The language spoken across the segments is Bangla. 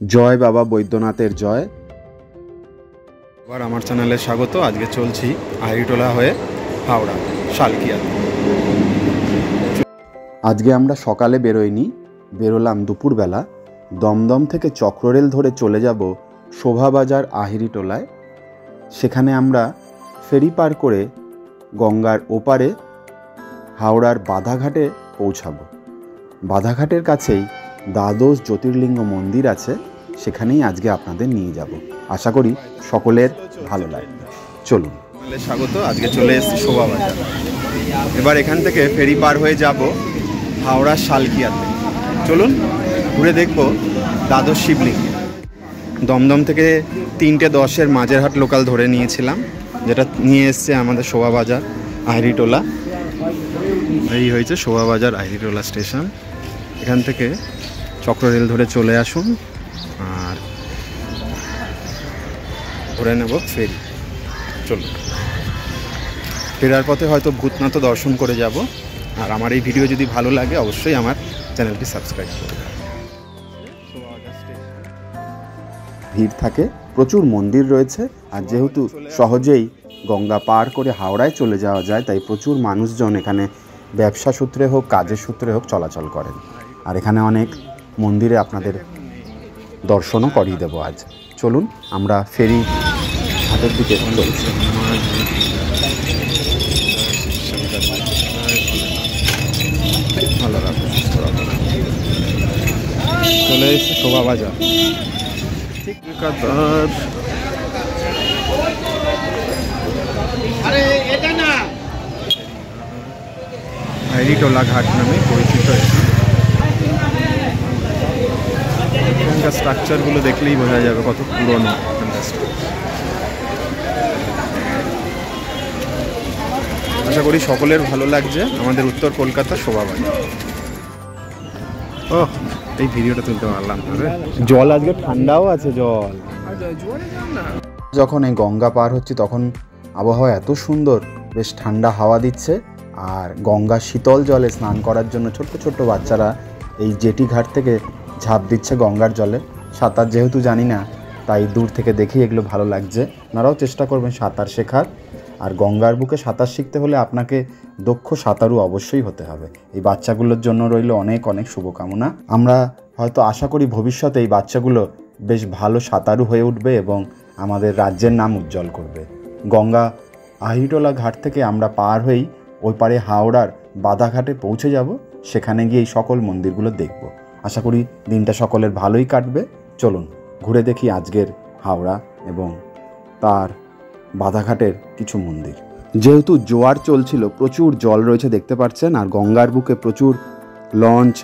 জয় বাবা বৈদ্যনাথের জয়। আবার আমার চ্যানেলে স্বাগত। আজকে চলছি আহিরিটোলা হয়ে হাওড়া শালকিয়া। আজকে আমরা সকালে বেরোইনি, বেরোলাম দুপুরবেলা। দমদম থেকে চক্ররেল ধরে চলে যাব শোভাবাজার আহিরিটোলায়। সেখানে আমরা ফেরি পার করে গঙ্গার ওপারে হাওড়ার বাধাঘাটে পৌঁছাবো। বাধাঘাটের কাছেই দ্বাদশ জ্যোতির্লিঙ্গ মন্দির আছে, সেখানেই আজকে আপনাদের নিয়ে যাব। আশা করি সকলের ভালো লাগবে। চলুন। স্বাগত। আজকে চলে এসেছি শোভাবাজার। এবার এখান থেকে ফেরি পার হয়ে যাব হাওড়া শালকিয়াতে। চলুন ঘুরে দেখব দ্বাদশ শিবলিঙ্গ। দমদম থেকে 3:10 মাঝেরহাট লোকাল ধরে নিয়েছিলাম, যেটা নিয়ে এসছে আমাদের শোভাবাজার আহিরিটোলা। এই হয়েছে শোভাবাজার আহিরিটোলা স্টেশন। এখান থেকে চক্ররেল ধরে চলে আসুন আর ধরে নেব ফেরি। চলুন। ফেরার পথে হয়তো ভূতনাথও দর্শন করে যাব। আর আমার এই ভিডিও যদি ভালো লাগে অবশ্যই আমার চ্যানেলটি সাবস্ক্রাইব করুন। ভিড় থাকে, প্রচুর মন্দির রয়েছে, আর যেহেতু সহজেই গঙ্গা পার করে হাওড়ায় চলে যাওয়া যায়, তাই প্রচুর মানুষজন এখানে ব্যবসা সূত্রে হোক, কাজের সূত্রে হোক চলাচল করেন। আর এখানে অনেক মন্দিরে আপনাদের দর্শনও করিয়ে দেবো আজ। চলুন আমরা ফেরি ঘাটের দিকে চলছি। ভালো রাখো, সুস্থ রাখো। চলে এসেছে শোভাবাজার। আহিরিটোলা ঘাট নামে পরিচিত। এখানকার স্ট্রাকচারগুলো দেখলেই বোঝা যাবে কত পুরনো। আশা করি সকলের ভালো লাগছে আমাদের উত্তর কলকাতা শোভাবাজার। ওহ, এই ভিডিওটা তুলতে পারলাম। জল আজকে ঠান্ডাও আছে। জল যখন এই গঙ্গা পার হচ্ছি তখন আবহাওয়া এত সুন্দর, বেশ ঠান্ডা হাওয়া দিচ্ছে। আর গঙ্গা শীতল জলে স্নান করার জন্য ছোট্ট ছোট্ট বাচ্চারা এই জেটি ঘাট থেকে ঝাঁপ দিচ্ছে গঙ্গার জলে। সাঁতার যেহেতু জানি না, তাই দূর থেকে দেখেই এগুলো ভালো লাগছে। আপনারাও চেষ্টা করবেন সাঁতার শেখার। আর গঙ্গার বুকে সাঁতার শিখতে হলে আপনাকে দক্ষ সাঁতারু অবশ্যই হতে হবে। এই বাচ্চাগুলোর জন্য রইল অনেক অনেক শুভকামনা। আমরা হয়তো আশা করি ভবিষ্যতে এই বাচ্চাগুলো বেশ ভালো সাঁতারু হয়ে উঠবে এবং আমাদের রাজ্যের নাম উজ্জ্বল করবে। গঙ্গা আহিরিটোলা ঘাট থেকে আমরা পার হয়েই ওই পারে হাওড়ার বাধাঘাটে পৌঁছে যাব। সেখানে গিয়ে এই সকল মন্দিরগুলো দেখব। আশা করি দিনটা সকলের ভালোই কাটবে। চলুন ঘুরে দেখি আজকের হাওড়া এবং তার বাধাঘাটের কিছু মন্দির। যেহেতু জোয়ার চলছিল, প্রচুর জল রয়েছে দেখতে পাচ্ছেন, আর গঙ্গার বুকে প্রচুর লঞ্চ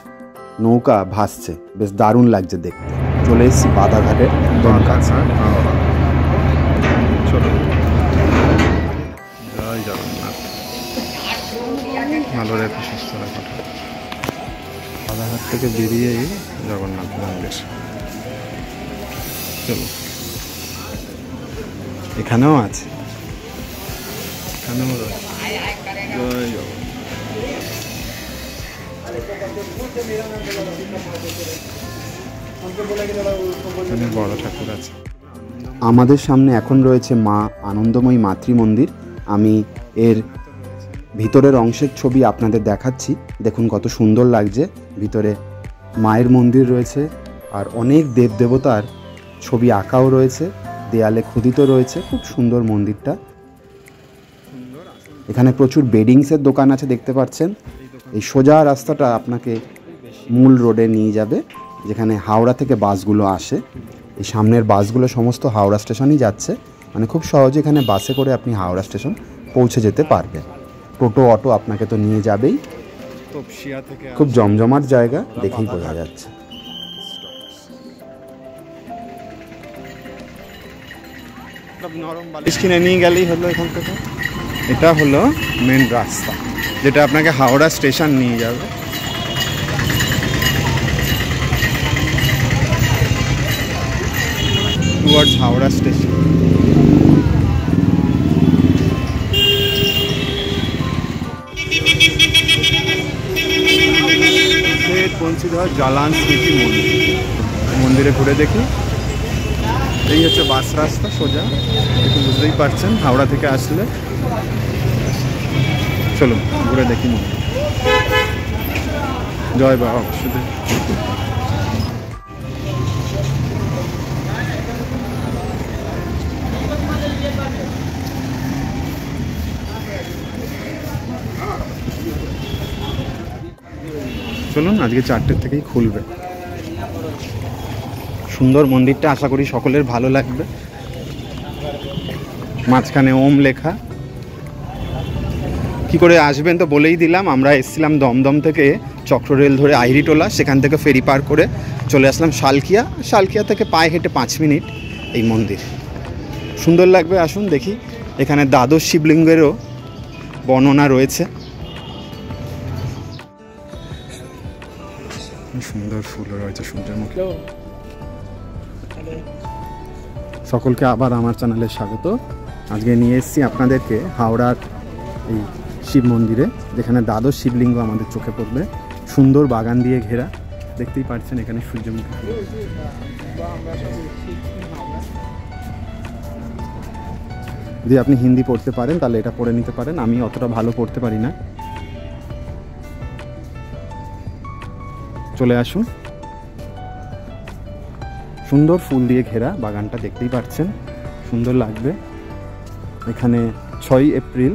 নৌকা ভাসছে, বেশ দারুণ লাগছে দেখতে। চলে এসেছি বাধাঘাটের একদম কাছে। জয় জগন্নাথ। ভালো রেখে সুস্থ রাখো। বাধাঘাট থেকে বেরিয়েই জগন্নাথ মন্দির। চলো, এখানেও আছে, এখানেও রয়েছে। জয় জগন্নাথ। বড় ঠাকুর আছে। আমাদের সামনে এখন রয়েছে মা আনন্দময়ী মাতৃ মন্দির। আমি এর ভিতরের অংশের ছবি আপনাদের দেখাচ্ছি। দেখুন কত সুন্দর লাগছে। ভিতরে মায়ের মন্দির রয়েছে, আর অনেক দেবদেবতার ছবি আঁকাও রয়েছে, দেয়ালে খোদিত রয়েছে। খুব সুন্দর মন্দিরটা। এখানে প্রচুর বেডিংসের দোকান আছে দেখতে পাচ্ছেন। এই সোজা রাস্তাটা আপনাকে মূল রোডে নিয়ে যাবে, যেখানে হাওড়া থেকে বাসগুলো আসে। এই সামনের বাসগুলো সমস্ত হাওড়া স্টেশনই যাচ্ছে। মানে খুব সহজে এখানে বাসে করে আপনি হাওড়া স্টেশন পৌঁছে যেতে পারবেন। টোটো অটো আপনাকে তো নিয়ে যাবেই। খুব জমজমাট জায়গা, দেখেই বোঝা যাচ্ছে। নরম বালিশ কিনে নিয়ে গেলেই হলো এখান থেকে। এটা হলো মেন রাস্তা, যেটা আপনাকে হাওড়া স্টেশন নিয়ে যাবে। Towards Howrah station. বঞ্চিত জালান স্মৃতি মন্দির। মন্দিরে ঘুরে দেখি। এই হচ্ছে বাস রাস্তা সোজা, একটু বুঝতেই পারছেন হাওড়া থেকে আসলে। চলুন ঘুরে দেখি মন্দির। জয় বাবা বাসুদেব। চলুন, আজকে 4টের থেকেই খুলবে। সুন্দর মন্দিরটা, আশা করি সকলের ভালো লাগবে। মাঝখানে ওম লেখা। কি করে আসবেন তো বলেই দিলাম। আমরা এসেছিলাম দমদম থেকে চক্ররেল ধরে আইরিটোলা, সেখান থেকে ফেরি পার করে চলে আসলাম শালকিয়া। শালকিয়া থেকে পায়ে হেঁটে 5 মিনিট এই মন্দির। সুন্দর লাগবে, আসুন দেখি। এখানে দ্বাদশ শিবলিঙ্গেরও বর্ণনা রয়েছে। সুন্দর ফুল রয়েছে সূর্যমুখী। সকলকে আবার আমার চ্যানেলে স্বাগত। আজকে নিয়ে এসেছি আপনাদেরকে হাওড়ার এই শিব মন্দিরে, যেখানে দ্বাদশ শিবলিঙ্গ আমাদের চোখে পড়বে। সুন্দর বাগান দিয়ে ঘেরা, দেখতেই পাচ্ছেন এখানে সূর্যমুখী ফুল। যদি আপনি হিন্দি পড়তে পারেন তাহলে এটা পড়ে নিতে পারেন, আমি অতটা ভালো পড়তে পারি না। চলে আসুন। সুন্দর ফুল দিয়ে ঘেরা বাগানটা, দেখতেই পাচ্ছেন, সুন্দর লাগবে। এখানে 6 এপ্রিল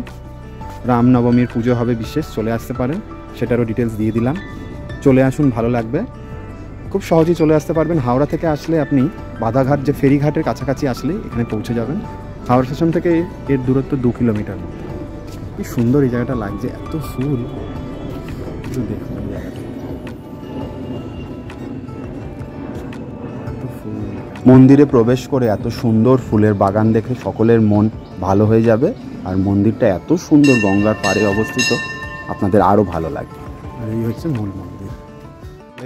রামনবমীর পুজো হবে বিশেষ, চলে আসতে পারেন, সেটারও ডিটেলস দিয়ে দিলাম। চলে আসুন, ভালো লাগবে। খুব সহজেই চলে আসতে পারবেন। হাওড়া থেকে আসলে আপনি বাধাঘাট যে ফেরিঘাটের কাছাকাছি আসলে এখানে পৌঁছে যাবেন। হাওড়া স্টেশন থেকে এর দূরত্ব 2 কিলোমিটার। কি সুন্দর এই জায়গাটা লাগছে, এত ফুল। একটু দেখুন এই জায়গাটা, মন্দিরে প্রবেশ করে এত সুন্দর ফুলের বাগান দেখে সকলের মন ভালো হয়ে যাবে। আর মন্দিরটা এত সুন্দর গঙ্গার পাড়ে অবস্থিত, আপনাদের আরও ভালো লাগবে। আর এই হচ্ছে মূল মন্দির।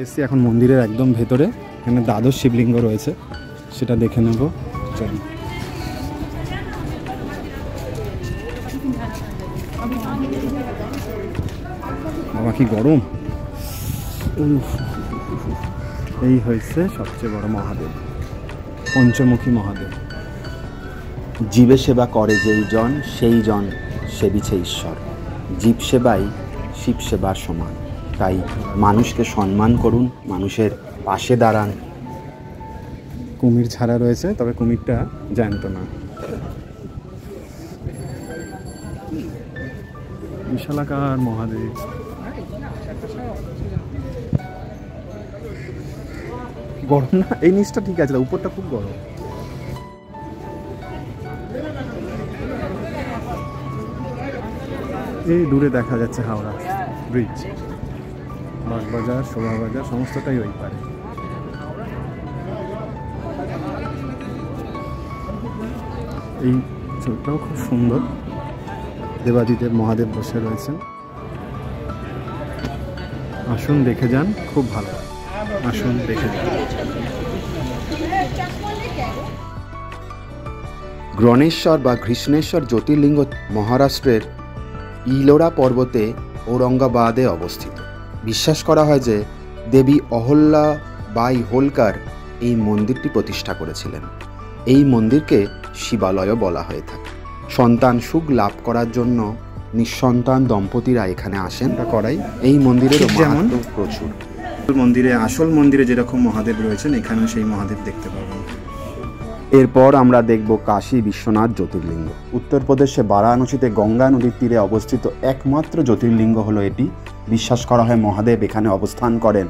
এসছি এখন মন্দিরের একদম ভেতরে। এখানে দ্বাদশ শিবলিঙ্গ রয়েছে, সেটা দেখে নেব। চলুন। বাবা কি গরম। এই হয়েছে সবচেয়ে বড় মহাদেব, পঞ্চমুখী মহাদেব। জীবে সেবা করে যেই জন, সেই জন সেবিছে ঈশ্বর। জীব সেবাই শিব সেবার সমান। তাই মানুষকে সম্মান করুন, মানুষের পাশে দাঁড়ান। কুমির ছাড়া রয়েছে, তবে কুমিরটা জ্যান্ত না। বিশালাকার মহাদেব। গরম না? এই নিচটা ঠিক আছে, উপরটা খুব গরম। এই দূরে দেখা যাচ্ছে হাওড়া ব্রিজ, বাগবাজার, শোভাবাজার, সমস্তটাই ওই পারে। এই ছবিটাও খুব সুন্দর। দেবাদিদেব মহাদেব বসে রয়েছেন। আসুন দেখে যান, খুব ভালো। আসুন দেখে যান। গ্রণেশ্বর বা কৃষ্ণেশ্বর জ্যোতির্লিঙ্গ মহারাষ্ট্রের ইলোরা পর্বতে ঔরঙ্গাবাদে অবস্থিত। বিশ্বাস করা হয় যে দেবী অহল্যাবাই হোলকার এই মন্দিরটি প্রতিষ্ঠা করেছিলেন। এই মন্দিরকে শিবালয়ও বলা হয়ে থাকে। সন্তান সুখ লাভ করার জন্য নিঃসন্তান দম্পতিরা এখানে আসেন করাই। এই মন্দিরের মাহাত্ম্য প্রচুর। মন্দিরে, আসল মন্দিরে যেরকম মহাদেব রয়েছেন, এখানেও সেই মহাদেব দেখতে পাবেন। এরপর আমরা দেখব কাশী বিশ্বনাথ জ্যোতির্লিঙ্গ। উত্তরপ্রদেশে বারাণসীতে গঙ্গা নদীর তীরে অবস্থিত একমাত্র জ্যোতির্লিঙ্গ হলো এটি। বিশ্বাস করা হয় মহাদেব এখানে অবস্থান করেন।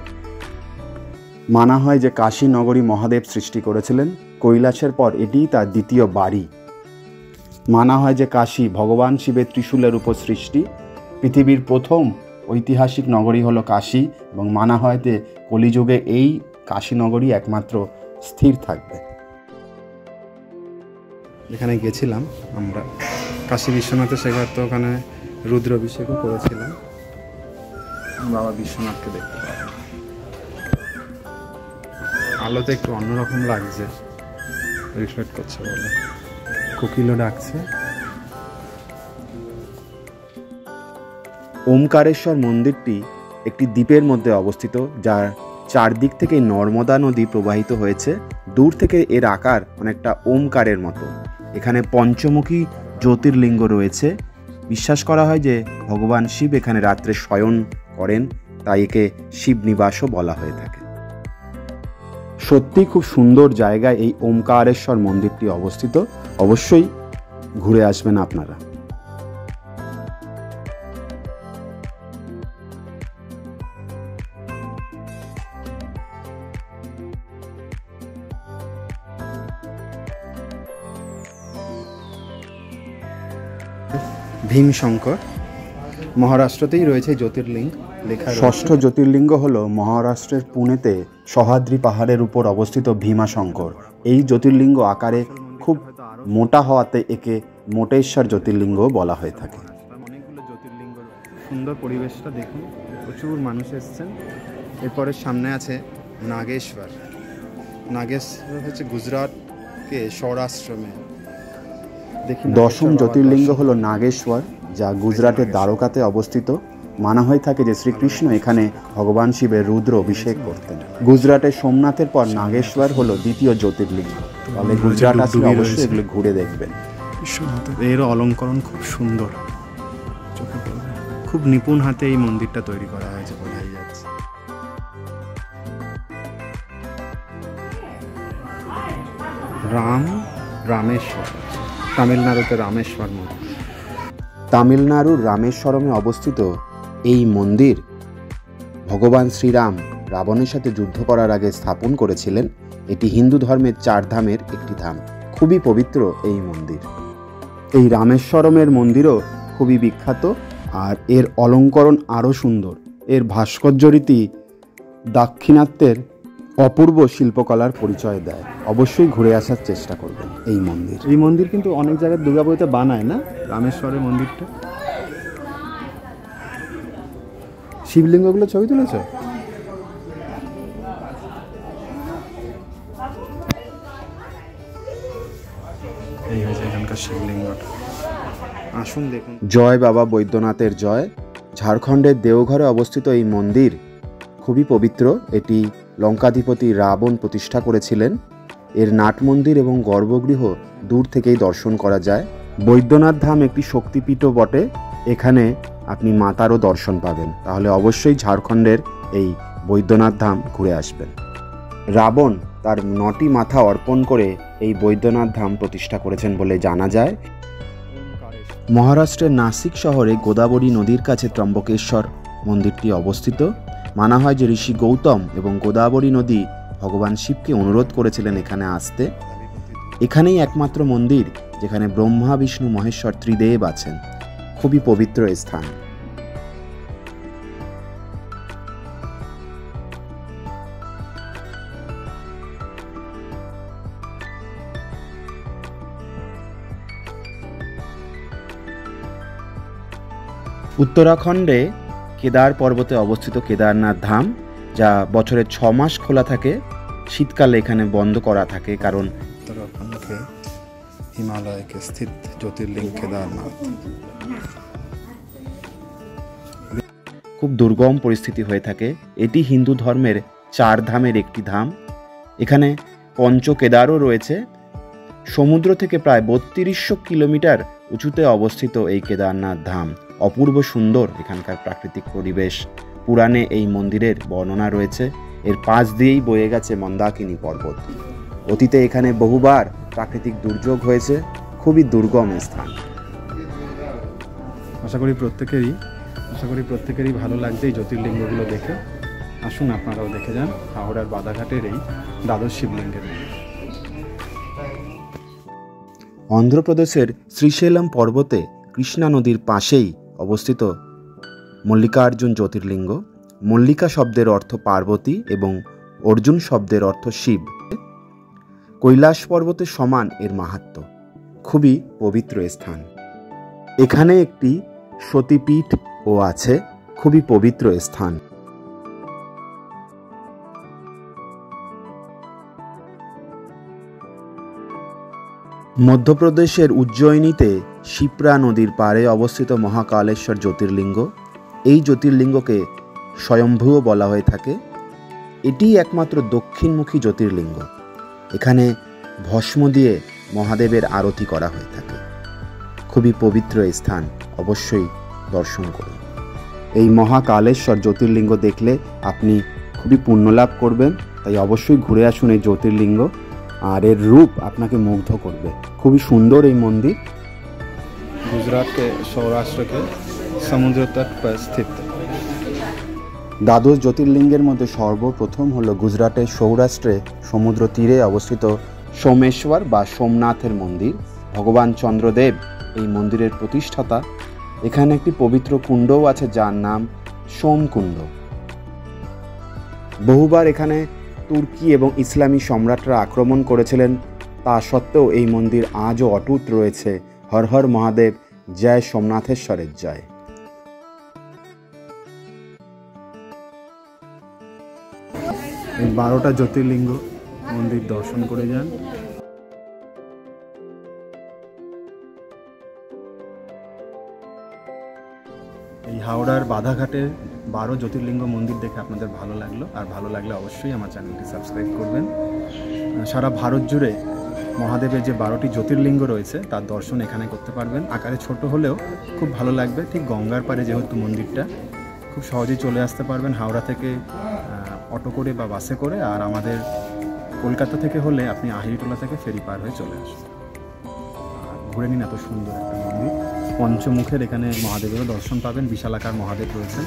মানা হয় যে কাশী নগরী মহাদেব সৃষ্টি করেছিলেন। কৈলাসের পর এটিই তার দ্বিতীয় বাড়ি। মানা হয় যে কাশী ভগবান শিবের ত্রিশূলের উপর সৃষ্টি। পৃথিবীর প্রথম ঐতিহাসিক নগরী হলো কাশী, এবং মানা হয় যে কলিযুগে এই কাশী নগরী একমাত্র স্থির থাকবে। এখানে গেছিলাম আমরা কাশী বিশ্বনাথে, সেবার তো ওখানে রুদ্রাভিষেকও করেছিলাম। বাবা বিশ্বনাথকে দেখতে পাবো। আলোতে একটু অন্যরকম লাগছে, রিফ্লেক্ট করছে বলে। কোকিলও ডাকছে। ওমকারেশ্বর মন্দিরটি একটি দ্বীপের মধ্যে অবস্থিত, যার চারদিক থেকে নর্মদা নদী প্রবাহিত হয়েছে। দূর থেকে এর আকার অনেকটা ওমকারের মতো। এখানে পঞ্চমুখী জ্যোতির্লিঙ্গ রয়েছে। বিশ্বাস করা হয় যে ভগবান শিব এখানে রাত্রে শয়ন করেন, তাই একে শিবনিবাসও বলা হয়ে থাকে। সত্যি খুব সুন্দর জায়গায় এই ওমকারেশ্বর মন্দিরটি অবস্থিত। অবশ্যই ঘুরে আসবেন আপনারা। ভীমশঙ্কর মহারাষ্ট্রতেই রয়েছে জ্যোতির্লিঙ্গ লেখা। ষষ্ঠ জ্যোতির্লিঙ্গ হল মহারাষ্ট্রের পুনেতে সহ্যাদ্রি পাহাড়ের উপর অবস্থিত ভীমাশঙ্কর। এই জ্যোতির্লিঙ্গ আকারে খুব মোটা হওয়াতে একে মোটেশ্বর জ্যোতির্লিঙ্গ বলা হয়ে থাকে। অনেকগুলো জ্যোতির্লিঙ্গ, সুন্দর পরিবেশটা দেখুন, প্রচুর মানুষ এসছেন। এরপরে সামনে আছে নাগেশ্বর। নাগেশ্বর হচ্ছে গুজরাটকে সৌরাষ্ট্রমে। দশম জ্যোতির্লিঙ্গ হল নাগেশ্বর, যা গুজরাটের দ্বারকাতে অবস্থিত। মানা হয়ে থাকে যে শ্রীকৃষ্ণ এখানে ভগবান শিবের রুদ্র অভিষেক করতেন। গুজরাটের সোমনাথের পর নাগেশ্বর হলো দ্বিতীয় জ্যোতির্লিঙ্গ। তাহলে গুজরাট আসলে অবশ্যই এগুলো ঘুরে দেখবেন। এর অলঙ্করণ খুব সুন্দর, চোখে পড়বে। খুব নিপুণ হাতে এই মন্দিরটা তৈরি করা হয়েছে, বোঝাই যাচ্ছে। রামেশ্বর, তামিলনাড়ুতে রামেশ্বর মন্দির। তামিলনাড়ুর রামেশ্বরমে অবস্থিত এই মন্দির ভগবান শ্রীরাম রাবণের সাথে যুদ্ধ করার আগে স্থাপন করেছিলেন। এটি হিন্দু ধর্মের 4 ধামের একটি ধাম। খুবই পবিত্র এই মন্দির। এই রামেশ্বরমের মন্দিরও খুবই বিখ্যাত, আর এর অলঙ্করণ আরও সুন্দর। এর ভাস্কর্যরীতি দাক্ষিণাত্যের অপূর্ব শিল্পকলার পরিচয় দেয়। অবশ্যই ঘুরে আসার চেষ্টা করবেন এই মন্দির। এই মন্দির কিন্তু অনেক জায়গায় দুর্গাপুজোতে বানায় না, রামেশ্বরের মন্দিরটা। শিবলিঙ্গগুলো ছবি তুলেছ? এই হয়েছে এখানকার শিবলিঙ্গটা। আসুন দেখুন। জয় বাবা বৈদ্যনাথের জয়। ঝাড়খণ্ডের দেওঘরে অবস্থিত এই মন্দির খুবই পবিত্র। এটি লঙ্কাধিপতি রাবণ প্রতিষ্ঠা করেছিলেন। এর নাট মন্দির এবং গর্ভগৃহ দূর থেকেই দর্শন করা যায়। বৈদ্যনাথ ধাম একটি শক্তিপীঠও বটে। এখানে আপনি মাতারও দর্শন পাবেন। তাহলে অবশ্যই ঝাড়খণ্ডের এই বৈদ্যনাথ ধাম ঘুরে আসবেন। রাবণ তার 9টি মাথা অর্পণ করে এই বৈদ্যনাথ ধাম প্রতিষ্ঠা করেছেন বলে জানা যায়। মহারাষ্ট্রের নাসিক শহরে গোদাবরী নদীর কাছে ত্রম্বকেশ্বর মন্দিরটি অবস্থিত। মানা হয় যে ঋষি গৌতম এবং গোদাবরী নদী ভগবান শিবকে অনুরোধ করেছিলেন এখানে আসতে। এখানেই একমাত্র মন্দির যেখানে ব্রহ্মা বিষ্ণু মহেশ্বর ত্রিদেব আছেন। খুবই পবিত্র স্থান। উত্তরাখণ্ডে কেদার পর্বতে অবস্থিত কেদারনাথ ধাম, যা বছরে 6 মাস খোলা থাকে। শীতকালে এখানে বন্ধ করা থাকে, কারণ उत्तराखंड हिमालय के स्थित ज्योतिर्लिंग केदारनाथ খুব দুর্গম পরিস্থিতি হয়ে থাকে। এটি হিন্দু ধর্মের 4 ধামের একটি ধাম। এখানে পঞ্চকেদারও রয়েছে। সমুদ্র থেকে প্রায় 3200 কিলোমিটার উঁচুতে অবস্থিত এই কেদারনাথ ধাম অপূর্ব সুন্দর। এখানকার প্রাকৃতিক পরিবেশ, পুরাণে এই মন্দিরের বর্ণনা রয়েছে। এর পাশ দিয়েই বয়ে গেছে মন্দাকিনী পর্বত। অতীতে এখানে বহুবার প্রাকৃতিক দুর্যোগ হয়েছে। খুবই দুর্গম স্থান। আশা করি প্রত্যেকেরই ভালো লাগছে এই জ্যোতির্লিঙ্গগুলো দেখে। আসুন আপনারাও দেখে যান হাওড়ার বাদাঘাটের এই দ্বাদশ শিবলিঙ্গের। অন্ধ্রপ্রদেশের শ্রীশৈলম পর্বতে কৃষ্ণা নদীর পাশেই অবস্থিত মল্লিকার্জুন জ্যোতির্লিঙ্গ। মল্লিকা শব্দের অর্থ পার্বতী এবং অর্জুন শব্দের অর্থ শিব। কৈলাস পর্বতের সমান এর মাহাত্ম্য। খুবই পবিত্র স্থান। এখানে একটি সতীপীঠ ও আছে। খুবই পবিত্র স্থান। মধ্যপ্রদেশের উজ্জয়িনীতে শিপ্রা নদীর পাড়ে অবস্থিত মহাকালেশ্বর জ্যোতির্লিঙ্গ। এই জ্যোতির্লিঙ্গকে স্বয়ম্ভূও বলা হয়ে থাকে। এটিই একমাত্র দক্ষিণমুখী জ্যোতির্লিঙ্গ। এখানে ভস্ম দিয়ে মহাদেবের আরতি করা হয়ে থাকে। খুবই পবিত্র এই স্থান, অবশ্যই দর্শন করুন। এই মহাকালেশ্বর জ্যোতির্লিঙ্গ দেখলে আপনি খুবই পুণ্যলাভ করবেন, তাই অবশ্যই ঘুরে আসুন এই জ্যোতির্লিঙ্গ। আর এর রূপ আপনাকে মুগ্ধ করবে। খুবই সুন্দর এই মন্দির। गुजरात के सौराष्ट्र के समुद्र तट पर स्थित দ্বাদশ জ্যোতির্লিঙ্গের মধ্যে সর্বপ্রথম হলো গুজরাটের সৌরাষ্ট্রে সমুদ্র তীরে অবস্থিত সোমেশ্বর বা সোমনাথের মন্দির। ভগবান চন্দ্রদেব এই মন্দিরের প্রতিষ্ঠাতা। এখানে একটি পবিত্র কুণ্ডও আছে যার নাম সোমকুণ্ড। বহুবার এখানে তুর্কি এবং ইসলামী সম্রাটরা আক্রমণ করেছিলেন, তা সত্ত্বেও এই মন্দির আজও অটুট রয়েছে। হর হর মহাদেব, জয় সোমনাথেশ্বরের জয়। এই 12টা জ্যোতির্লিঙ্গ মন্দির দর্শন করে যান। এই হাওড়ার বাধাঘাটের 12 জ্যোতির্লিঙ্গ মন্দির দেখে আপনাদের ভালো লাগলো, আর ভালো লাগলে অবশ্যই আমার চ্যানেলটি সাবস্ক্রাইব করবেন। সারা ভারত জুড়ে মহাদেবের যে 12টি জ্যোতির্লিঙ্গ রয়েছে তার দর্শন এখানে করতে পারবেন। আকারে ছোট হলেও খুব ভালো লাগবে। ঠিক গঙ্গার পাড়ে যেহেতু মন্দিরটা, খুব সহজেই চলে আসতে পারবেন হাওড়া থেকে অটো করে বা বাসে করে। আর আমাদের কলকাতা থেকে হলে আপনি আহিরিটোলা থেকে ফেরি পার হয়ে চলে আসুন। ঘুরে নিন, এত সুন্দর একটা মন্দির। পঞ্চমুখের এখানে মহাদেবেরও দর্শন পাবেন, বিশালাকার মহাদেব রয়েছেন,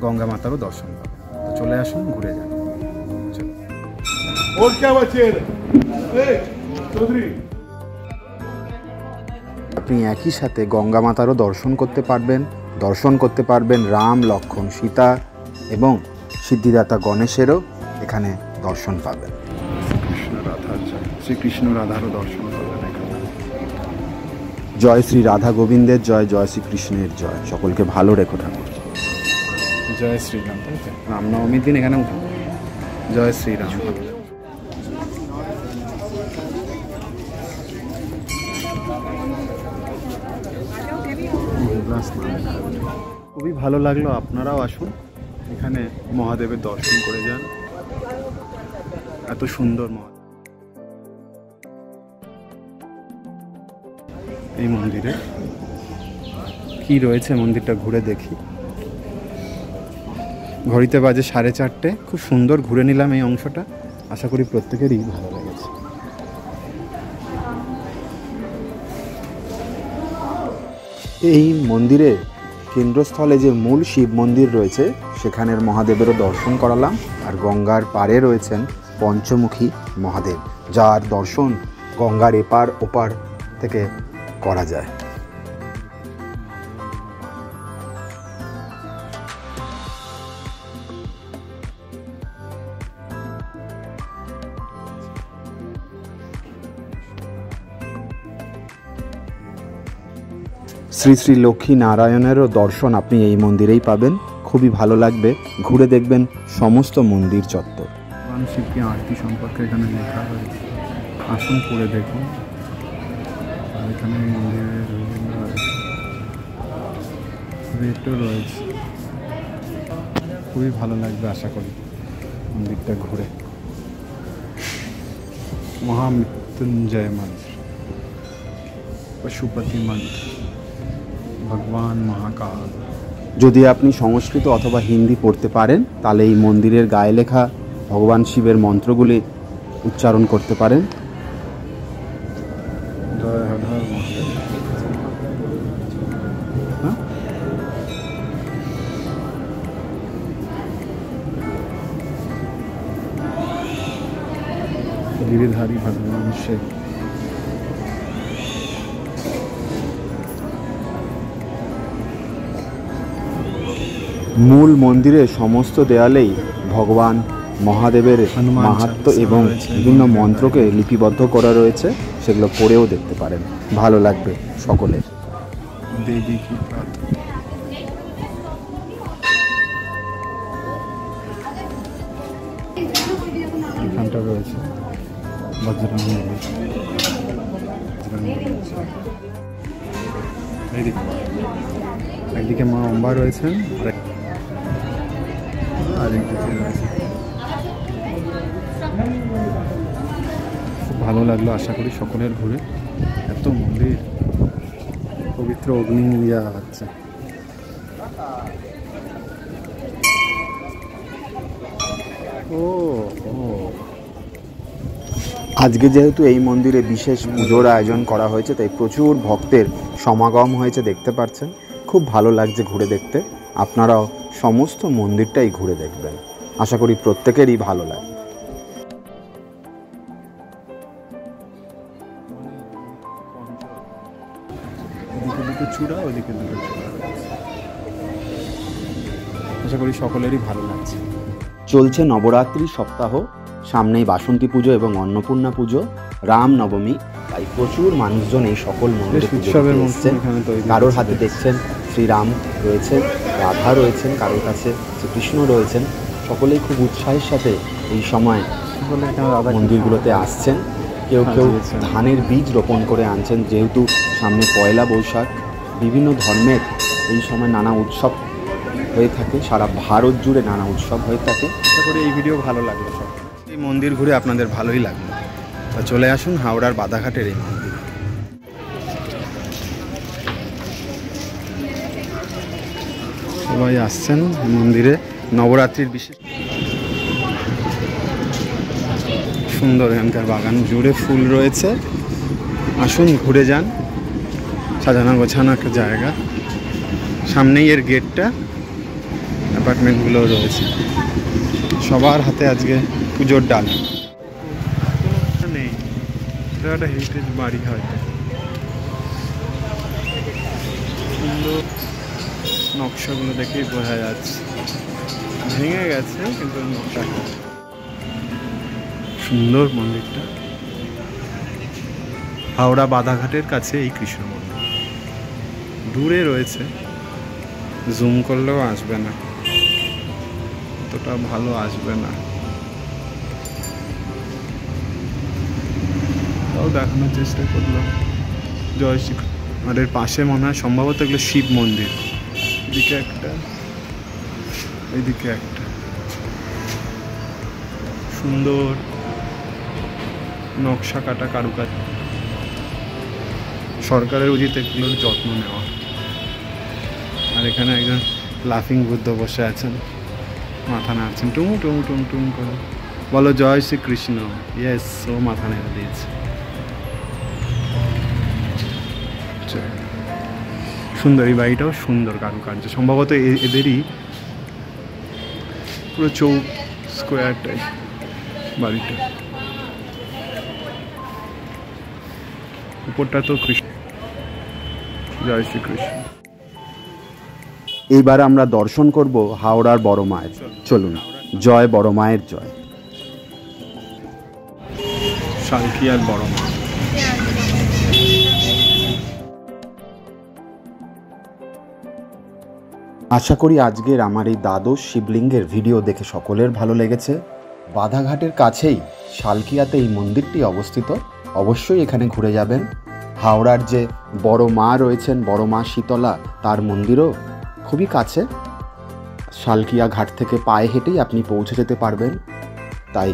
গঙ্গা মাতারও দর্শন পাবেন। তো চলে আসুন, ঘুরে যান। আপনি একই সাথে গঙ্গা মাতারও দর্শন করতে পারবেন রাম, লক্ষ্মণ, সীতা এবং সিদ্ধিদাতা গণেশেরও এখানে দর্শন পাবেন। শ্রীকৃষ্ণ রাধারও দর্শন পাবেন এখানে। জয় শ্রী রাধা গোবিন্দের জয়, জয় শ্রীকৃষ্ণের জয়। সকলকে ভালো রেখো ঠাকুর। জয় শ্রীরাম। রামনবমীর দিন এখানে উঠা। জয় শ্রীরাম। খুবই ভালো লাগলো, আপনারাও আসুন এখানে মহাদেবের দর্শন করে যান। এত সুন্দর মহাদেব। এই মন্দিরে কি রয়েছে মন্দিরটা ঘুরে দেখি। ঘড়িতে বাজে 4:30। খুব সুন্দর ঘুরে নিলাম এই অংশটা। আশা করি প্রত্যেকেরই ভালো লেগেছে। এই মন্দিরের কেন্দ্রস্থলে যে মূল শিব মন্দির রয়েছে সেখানের মহাদেবেরও দর্শন করালাম। আর গঙ্গার পাড়ে রয়েছেন পঞ্চমুখী মহাদেব, যার দর্শন গঙ্গার এপার ওপার থেকে করা যায়। শ্রী শ্রী লক্ষ্মী নারায়ণেরও দর্শন আপনি এই মন্দিরেই পাবেন। খুবই ভালো লাগবে, ঘুরে দেখবেন সমস্ত মন্দির চত্বর। ভগবান শিবকে আরতি সম্পর্কে এখানে লেখা রয়েছে, আসুন পড়ে দেখুন। আর এখানে মন্দিরের রেটও রয়েছে। খুবই ভালো লাগবে আশা করি মন্দিরটা ঘুরে। মহামৃত্যুঞ্জয় মন্ত্র, পশুপতি মন্ত্র, ভগবান মহাকাল। যদি আপনি সংস্কৃত অথবা হিন্দি পড়তে পারেন তাহলে এই মন্দিরের গায়ে লেখা ভগবান শিবের মন্ত্রগুলি উচ্চারণ করতে পারেন। জয় হর হর মহাদেব। गिरिधारी भगवान शिव। মূল মন্দিরের সমস্ত দেয়ালেই ভগবান মহাদেবের মাহাত্ম্য এবং বিভিন্ন মন্ত্রকে লিপিবদ্ধ করা রয়েছে, সেগুলো পড়েও দেখতে পারেন, ভালো লাগবে সকলের। দেবী কি প্রার্থনা। এখানটা রয়েছে বজরং বলী। একদিকে মা অম্বা রয়েছেন আর একদিকে রয়েছে ভালো লাগলো, আশা করি সকলের ঘুরে। এত মন্দির, পবিত্র অগ্নি নিয়ে যাওয়া হচ্ছে। আজকে যেহেতু এই মন্দিরে বিশেষ পুজোর আয়োজন করা হয়েছে, তাই প্রচুর ভক্তের সমাগম হয়েছে, দেখতে পাচ্ছেন। খুব ভালো লাগছে ঘুরে দেখতে। আপনারাও সমস্ত মন্দিরটাই ঘুরে দেখবেন, আশা করি প্রত্যেকেরই ভালো লাগে। এদিকে দুটো চূড়া, ওদিকে দুটো চূড়া, আশা করি সকলেরই ভালো লাগছে। চলছে নবরাত্রি সপ্তাহ, সামনেই বাসন্তী পুজো এবং অন্নপূর্ণা পুজো, রামনবমী, তাই প্রচুর মানুষজন এই সকল মন্দিরে উৎসবের মধ্যে। কারোর হাতে দেখছেন শ্রীরাম রয়েছেন, রাধা রয়েছেন, কারোর কাছে শ্রীকৃষ্ণ রয়েছেন। সকলেই খুব উৎসাহের সাথে এই সময় মন্দিরগুলোতে আসছেন। কেউ কেউ ধানের বীজ রোপণ করে আনছেন, যেহেতু সামনে পয়লা বৈশাখ। বিভিন্ন ধর্মের এই সময় নানা উৎসব হয়ে থাকে, সারা ভারত জুড়ে নানা উৎসব হয়ে থাকে। আশা করি এই ভিডিও ভালো লাগলো সব। এই মন্দির ঘুরে আপনাদের ভালোই লাগলো। চলে আসুন হাওড়ার বাদাঘাটের এই মন্দির। সবাই আসছেন মন্দিরে নবরাত্রির বিশেষ। সুন্দর এখানকার বাগান জুড়ে ফুল রয়েছে। আসুন ঘুরে যান, সাজানো গোছানো একটা জায়গা। সামনেই এর গেটটা, অ্যাপার্টমেন্টগুলো রয়েছে। সবার হাতে আজকে পুজোর ডাল নেই, এটা একটা হেরিটেজ বাড়ি হয়তো। সুন্দর নকশাগুলো দেখেই বোঝা যাচ্ছে, ভেঙে গেছে কিন্তু নকশা সুন্দর। মন্দিরটা হাওড়া বাদাঘাটের কাছে এই কৃষ্ণ মন্দির, দূরে রয়েছে, জুম করলেও আসবে না, অতটা ভালো আসবে না, তাও দেখানোর চেষ্টা করলাম। জয় শ্রী। আর এর পাশে মনে হয় সম্ভবত এগুলো শিব মন্দির। এদিকে একটা, এইদিকে একটা। সুন্দর নকশা কাটা কারুকাজ। সরকারের উচিত এগুলোর যত্ন নেওয়া। আর এখানে একজন লাফিং বুদ্ধ বসে আছেন, মাথা নাড়ছেন টুম টুম টুম টুম করে। বলো জয় শ্রীকৃষ্ণ। ইয়েস, ও মাথা নেড়ে দিয়েছে। সুন্দর, এই বাড়িটাও সুন্দর কারুকার্য, সম্ভবত এদেরই পুরো চৌক স্কোয়ার টাইপ বাড়িটা। উপরটা তো কৃষ্ণ, জয় শ্রীকৃষ্ণ। এইবার আমরা দর্শন করব হাওড়ার বড় মায়ের। চলুন, জয় বড় মায়ের জয়। শালকিয়ার বড় মা। আশা করি আজকের আমার এই দ্বাদশ শিবলিঙ্গের ভিডিও দেখে সকলের ভালো লেগেছে। বাধাঘাটের কাছেই শালকিয়াতে এই মন্দিরটি অবস্থিত, অবশ্যই এখানে ঘুরে যাবেন। হাওড়ার যে বড় মা রয়েছেন, বড় মা শীতলা, তার মন্দিরও খুবই কাছে। শালকিয়া ঘাট থেকে পায়ে হেঁটেই আপনি পৌঁছে যেতে পারবেন। তাই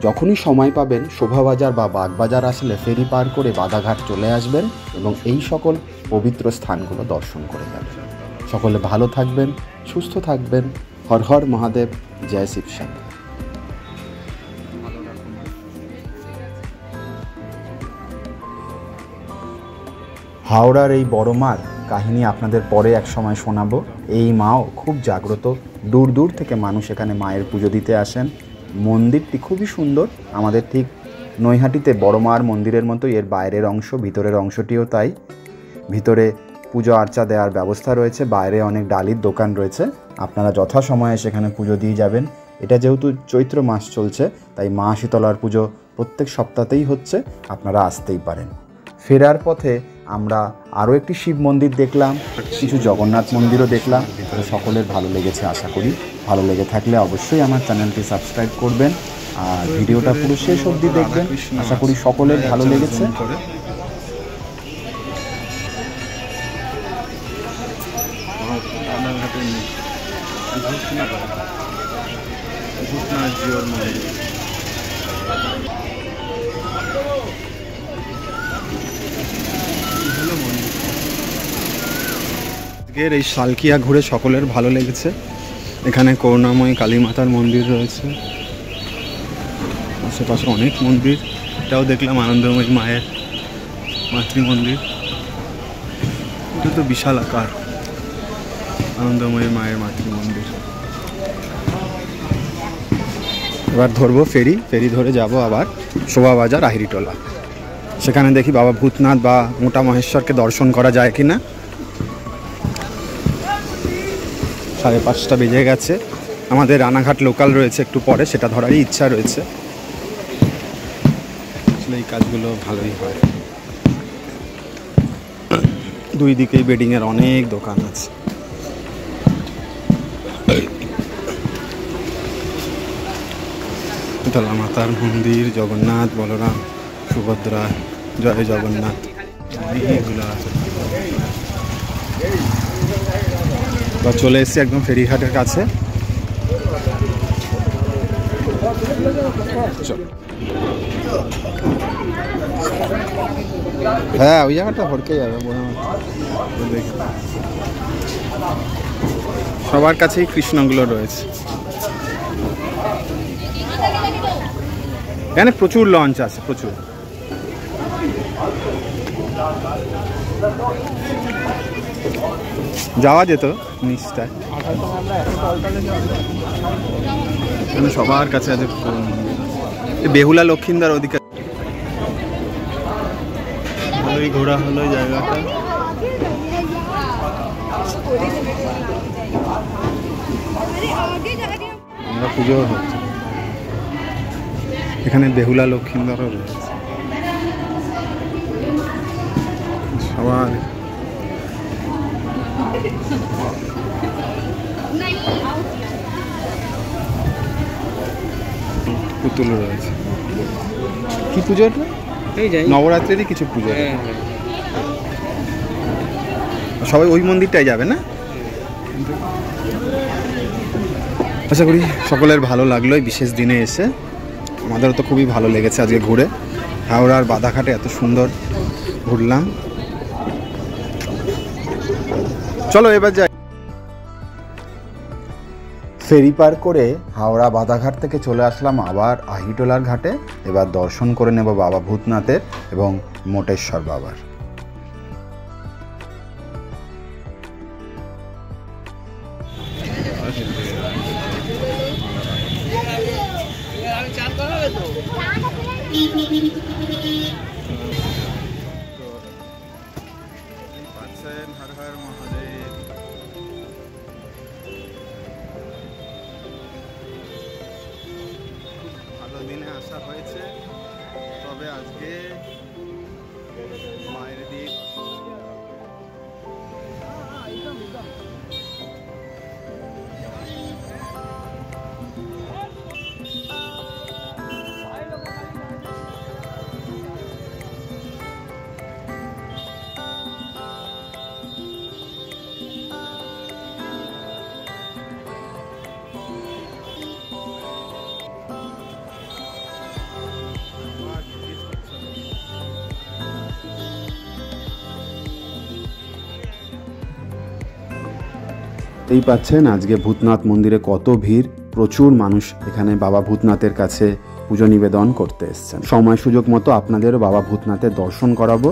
যখনই সময় পাবেন, শোভাবাজার বা বাগবাজার আসলে ফেরি পার করে বাধাঘাট চলে আসবেন এবং এই সকল পবিত্র স্থানগুলো দর্শন করে যাবেন। সকলে ভালো থাকবেন, সুস্থ থাকবেন। হর হর মহাদেব, জয় শিবশ্যাম। হাওড়ার এই বড় মার কাহিনী আপনাদের পরে এক সময় শোনাবো। এই মাও খুব জাগ্রত, দূর দূর থেকে মানুষ এখানে মায়ের পুজো দিতে আসেন। মন্দিরটি খুবই সুন্দর, আমাদের ঠিক নৈহাটিতে বড় মার মন্দিরের মতো এর বাইরের অংশ, ভিতরের অংশটিও তাই। ভিতরে পুজো আর্চা দেওয়ার ব্যবস্থা রয়েছে, বাইরে অনেক ডালির দোকান রয়েছে। আপনারা যথাসময়ে সেখানে পুজো দিয়ে যাবেন। এটা যেহেতু চৈত্র মাস চলছে, তাই মা শীতলার পুজো প্রত্যেক সপ্তাহতেই হচ্ছে, আপনারা আসতেই পারেন। ফেরার পথে আমরা আরও একটি শিব মন্দির দেখলাম, কিছু জগন্নাথ মন্দিরও দেখলাম। সকলের ভালো লেগেছে আশা করি। ভালো লেগে থাকলে অবশ্যই আমার চ্যানেলটি সাবস্ক্রাইব করবেন আর ভিডিওটা পুরো শেষ অবধি দেখবেন। আশা করি সকলের ভালো লেগেছে। ভূতনাথ জিওর মন্দির। আজকের এই শালকিয়া ঘুরে সকলের ভালো লেগেছে। এখানে করুণাময়ী কালী মাতার মন্দির রয়েছে, আশেপাশে অনেক মন্দির। এটাও দেখলাম আনন্দময়ী মায়ের মাতৃ মন্দির, এটা তো বিশাল আকার আনন্দময়ী মায়ের মাতৃ মন্দির। এবার ধরবো ফেরি ধরে যাব আবার শোভাবাজার আহিরিটোলা। সেখানে দেখি বাবা ভূতনাথ বা মোটা মহেশ্বরকে দর্শন করা যায় কিনা। 5:30 বেজে গেছে। আমাদের রানাঘাট লোকাল রয়েছে একটু পরে, সেটা ধরারই ইচ্ছা রয়েছে। আসলে এই কাজগুলো ভালোই হয়। দুই দিকেই বেডিংয়ের অনেক দোকান আছে। শীতলা মাতার মন্দির, জগন্নাথ, বলরাম, সুভদ্রা, জয় জগন্নাথ, এইগুলো আছে। বা চলে এসেছি একদম ফেরিঘাটের কাছে। হ্যাঁ, ওই জায়গাটা ভরকে যাবে মনে হয়। সবার কাছেই কৃষ্ণগুলো রয়েছে। এখানে প্রচুর লঞ্চ আছে, প্রচুর। যাওয়া যেত নিচটায়। সবার কাছে আছে। বেহুলা লক্ষিন্দার ওদিকে ভালোই ঘোরা হলো জায়গাটা। আমরা পুজো হচ্ছে এখানে, বেহুলা লক্ষিন্দারও রয়েছে। সবার পুতুল রয়েছে। কি পুজো? নবরাত্রিরই কিছু পুজো। সবাই ওই মন্দিরটাই যাবে না? আশা করি সকলের ভালো লাগলো এই বিশেষ দিনে এসে। আমাদেরও তো খুবই ভালো লেগেছে আজকে ঘুরে। হাওড়ার বাদাঘাটে এত সুন্দর ঘুরলাম। চলো এবার যাই। ফেরি পার করে হাওড়া বাদাঘাট থেকে চলে আসলাম আবার আহিটোলার ঘাটে। এবার দর্শন করে নেব বাবা ভূতনাথের এবং মোটেশ্বর বাবার। হর হর মহাদেব। ভালো দিনে আসা হয়েছে, তবে আজকে মায়ের দিক এই পাচ্ছেন আজকে ভূতনাথ মন্দিরে কত ভিড়। প্রচুর মানুষ এখানে বাবা ভূতনাথের কাছে পুজো নিবেদন করতে এসছেন। সময় সুযোগ মতো আপনাদেরও বাবা ভূতনাথের দর্শন করাবো,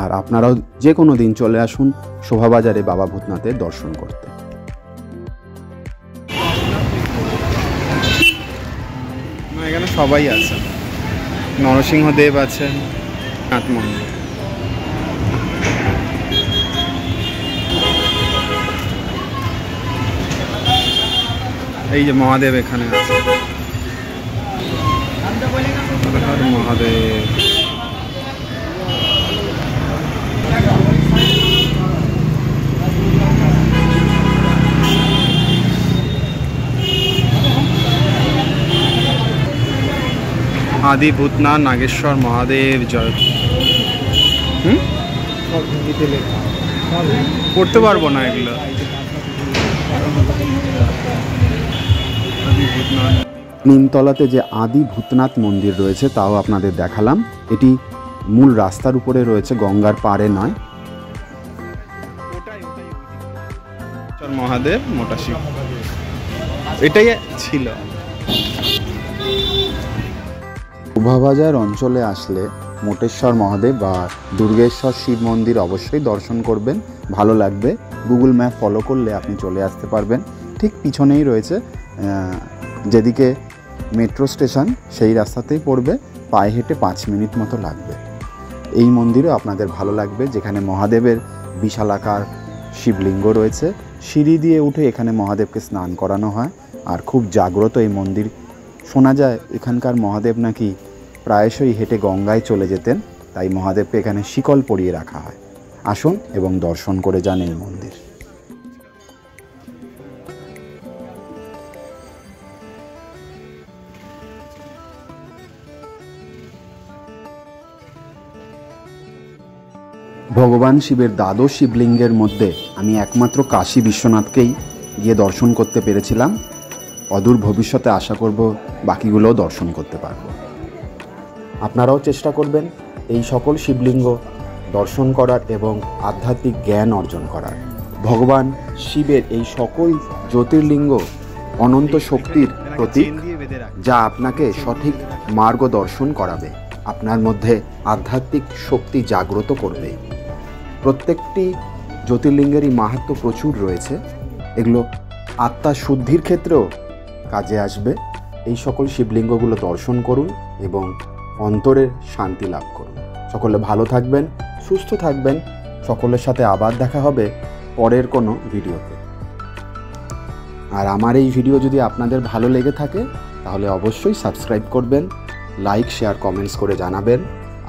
আর আপনারাও যে কোনো দিন চলে আসুন শোভাবাজারে বাবা ভূতনাথের দর্শন করতে। এখানে সবাই আছে, নরসিংহদেব আছেন, নাথ মন্দির। এই যে মহাদেব এখানে আছে, মহাদেব। आदि भूतनाथ नागेश्वर महादेव जय। পড়তে পারবো না এগুলো। নিমতলাতে যে আদি ভূতনাথ মন্দির রয়েছে তাও আপনাদের দেখালাম। এটি মূল রাস্তার উপরে রয়েছে, গঙ্গার পাড়ে নয়। মহাদেব, মোটা শিব, এটাই ছিল। শোভাবাজার অঞ্চলে আসলে মোটেশ্বর মহাদেব বা দুর্গেশ্বর শিব মন্দির অবশ্যই দর্শন করবেন, ভালো লাগবে। গুগল ম্যাপ ফলো করলে আপনি চলে আসতে পারবেন। ঠিক পিছনেই রয়েছে, যেদিকে মেট্রো স্টেশন সেই রাস্তাতেই পড়বে, পায়ে হেঁটে 5 মিনিট মতো লাগবে। এই মন্দিরও আপনাদের ভালো লাগবে, যেখানে মহাদেবের বিশালাকার শিবলিঙ্গ রয়েছে। সিঁড়ি দিয়ে উঠে এখানে মহাদেবকে স্নান করানো হয়, আর খুব জাগ্রত এই মন্দির। শোনা যায় এখানকার মহাদেব নাকি প্রায়শই হেঁটে গঙ্গায় চলে যেতেন, তাই মহাদেবকে এখানে শিকল পরিয়ে রাখা হয়। আসুন এবং দর্শন করে যান এই মন্দির। ভগবান শিবের দ্বাদশ শিবলিঙ্গের মধ্যে আমি একমাত্র কাশী বিশ্বনাথকেই গিয়ে দর্শন করতে পেরেছিলাম। অদূর ভবিষ্যতে আশা করব বাকিগুলোও দর্শন করতে পারব। আপনারাও চেষ্টা করবেন এই সকল শিবলিঙ্গ দর্শন করার এবং আধ্যাত্মিক জ্ঞান অর্জন করার। ভগবান শিবের এই সকল জ্যোতির্লিঙ্গ অনন্ত শক্তির প্রতীক, যা আপনাকে সঠিক মার্গদর্শন করাবে, আপনার মধ্যে আধ্যাত্মিক শক্তি জাগ্রত করবে। প্রত্যেকটি জ্যোতির্লিঙ্গেরই মাহাত্ম্য প্রচুর রয়েছে, এগুলো আত্মা শুদ্ধির ক্ষেত্রেও কাজে আসবে। এই সকল শিবলিঙ্গগুলো দর্শন করুন এবং অন্তরের শান্তি লাভ করুন। সকলে ভালো থাকবেন, সুস্থ থাকবেন। সকলের সাথে আবার দেখা হবে পরের কোনো ভিডিওতে। আর আমার এই ভিডিও যদি আপনাদের ভালো লেগে থাকে তাহলে অবশ্যই সাবস্ক্রাইব করবেন, লাইক, শেয়ার, কমেন্টস করে জানাবেন।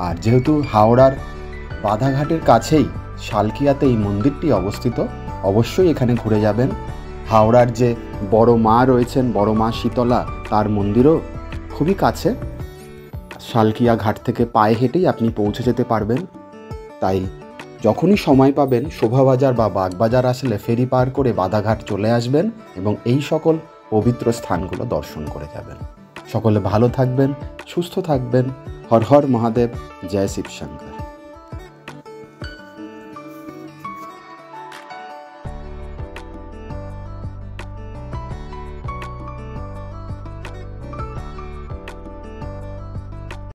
আর যেহেতু হাওড়ার বাধাঘাটের কাছেই শালকিয়াতে এই মন্দিরটি অবস্থিত, অবশ্যই এখানে ঘুরে যাবেন। হাওড়ার যে বড় মা রয়েছেন, বড় মা শীতলা, তার মন্দিরও খুবই কাছে। শালকিয়া ঘাট থেকে পায়ে হেঁটেই আপনি পৌঁছে যেতে পারবেন। তাই যখনই সময় পাবেন শোভাবাজার বা বাগবাজার আসলে ফেরি পার করে বাধাঘাট চলে আসবেন এবং এই সকল পবিত্র স্থানগুলো দর্শন করে যাবেন। সকলে ভালো থাকবেন, সুস্থ থাকবেন। হর হর মহাদেব, জয় শিব শঙ্কর।